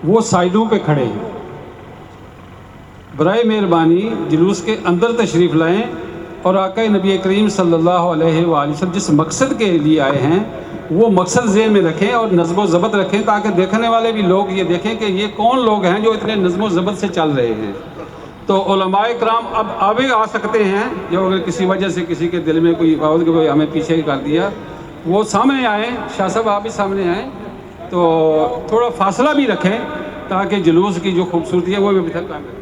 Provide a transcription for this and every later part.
وہ سائڈوں پہ کھڑے ہیں، برائے مہربانی جلوس کے اندر تشریف لائیں اور آقا نبی کریم صلی اللہ علیہ وآلہ وسلم جس مقصد کے لیے آئے ہیں وہ مقصد ذہن میں رکھیں اور نظم و ضبط رکھیں، تاکہ دیکھنے والے بھی لوگ یہ دیکھیں کہ یہ کون لوگ ہیں جو اتنے نظم و ضبط سے چل رہے ہیں۔ تو علماء کرام اب آگے آ سکتے ہیں، جو اگر کسی وجہ سے کسی کے دل میں کوئی بات کہ ہمیں پیچھے کر دیا، وہ سامنے آئیں، شاہ صاحب آپ بھی سامنے آئیں، تو تھوڑا فاصلہ بھی رکھیں تاکہ جلوس کی جو خوبصورتی ہے وہ بھی بہتر کام کریں۔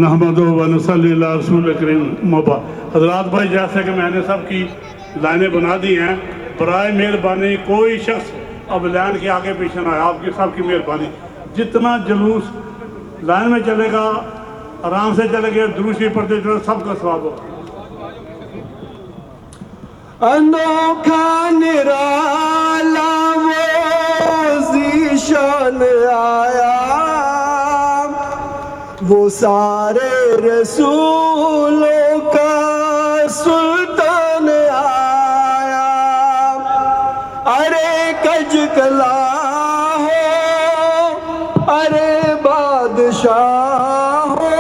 نحمدہ و نصلی علی رسول کریم مبا۔ حضرات بھائی جیسے کہ میں نے سب کی لائنیں بنا دی ہیں، برائے مہربانی کوئی شخص اب لائن کے آگے پیچھے نہ آئے، آپ کی سب کی مہربانی۔ جتنا جلوس لائن میں چلے گا آرام سے چلے گا، درود شریف پڑھتے چلے سب کا ثواب ہوگا۔ انوکھا نرالا وہ ذیشان آیا، وہ سارے رسولوں کا سلطان آیا، ارے کج کلا ہو ارے بادشاہ ہو،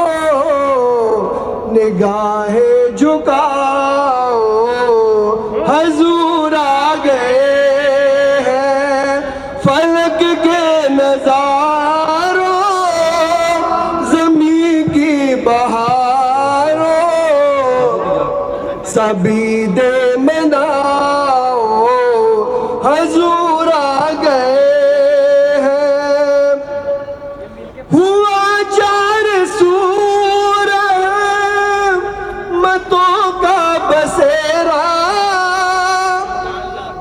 نگاہیں جھکاؤ حضور آ گئے ہیں، فلک کے نظاروں زمین کی بہاروں، سبھی دے مناؤ حضور آ گئے ہیں۔ ہوا چار سور متوں کا بسیرا،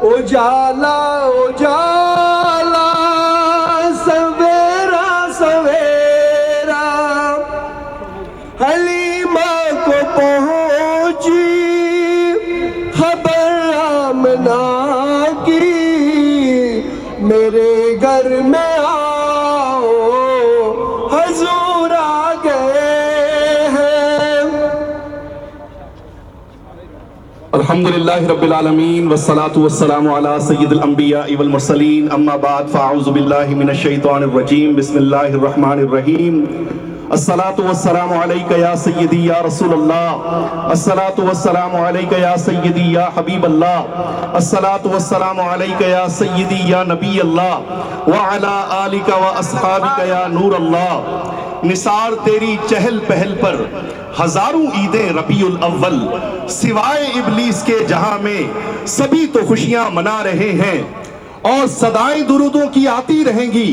اجالا اجالا سویرا سویرا، حلیمہ کو پہنچی خبر آمنہ کی، میرے گھر میں آؤ حضور آ گئے ہیں۔ الحمدللہ رب العالمین والصلاة والسلام علی سید الانبیاء والمرسلین، اما بعد فاعوذ باللہ من الشیطان الرجیم، بسم اللہ الرحمن الرحیم۔ الصلاة والسلام علیکہ یا سیدی یا رسول اللہ، الصلاة والسلام علیکہ یا سیدی یا حبیب اللہ، الصلاة والسلام علیکہ یا سیدی یا نبی اللہ، وعلا آلکہ و اصحابکہ یا نور اللہ۔ نثار تیری چہل پہل پر ہزاروں عیدیں ربیع الاول، سوائے ابلیس کے جہاں میں سبھی تو خوشیاں منا رہے ہیں، اور صدائیں درودوں کی آتی رہیں گی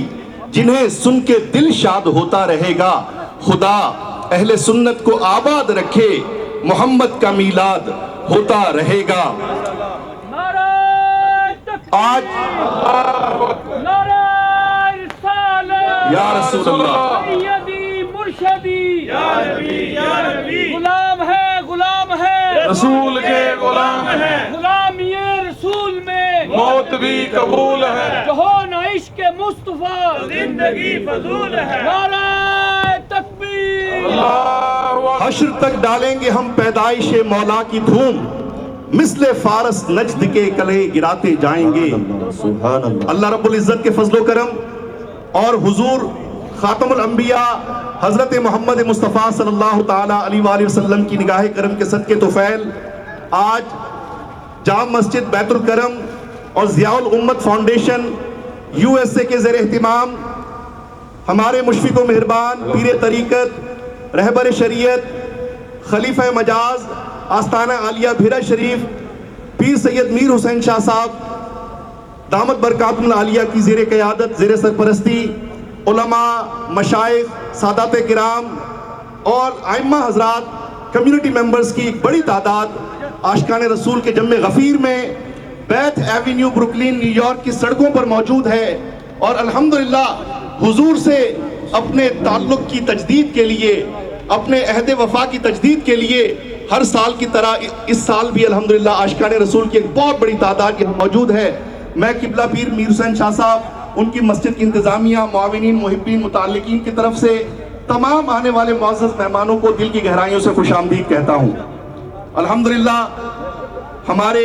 جنہیں سن کے دل شاد ہوتا رہے گا۔ خدا اہل سنت کو آباد رکھے، محمد کا میلاد ہوتا رہے گا۔ آج یا رسول اللہ، غلام ہے رسول کے غلام ہے، غلام یہ رسول میں موت بھی قبول ہے، جو ہو نہ عشق مصطفیٰ زندگی فضول ہے۔ نعرہ تکبیر، حشر تک ڈالیں گے ہم پیدائش مولا کی دھوم، مثل فارس نجد کے کلے گراتے جائیں گے۔ اللہ رب العزت کے فضل و کرم اور حضور خاتم الانبیاء حضرت محمد مصطفیٰ صلی اللہ تعالیٰ علیہ وآلہ وسلم کی نگاہ کرم کے صدقے طفیل، آج جامع مسجد بیت الکرم اور ضیاء الامت فاؤنڈیشن USA کے زیر اہتمام ہمارے مشفق و مہربان پیر طریقت، رہبر شریعت، خلیفہ مجاز آستانہ عالیہ بھیرا شریف پیر سید میر حسین شاہ صاحب دامت برکاتہم العالیہ کی زیر قیادت، زیر سرپرستی علماء، مشائخ، سادات کرام اور ائمہ حضرات، کمیونٹی ممبرز کی ایک بڑی تعداد عاشقان رسول کے جمع غفیر میں بیتھ ایوینیو بروکلین نیو یارک کی سڑکوں پر موجود ہے، اور الحمدللہ حضور سے اپنے تعلق کی تجدید کے لیے، اپنے عہد وفا کی تجدید کے لیے ہر سال کی طرح اس سال بھی الحمدللہ عاشقان رسول کی ایک بہت بڑی تعداد یہاں موجود ہے۔ میں قبلہ پیر میر حسین شاہ صاحب، ان کی مسجد کی انتظامیہ، معاونین، محبین، متعلقین کی طرف سے تمام آنے والے معزز مہمانوں کو دل کی گہرائیوں سے خوش آمدید کہتا ہوں۔ الحمدللہ ہمارے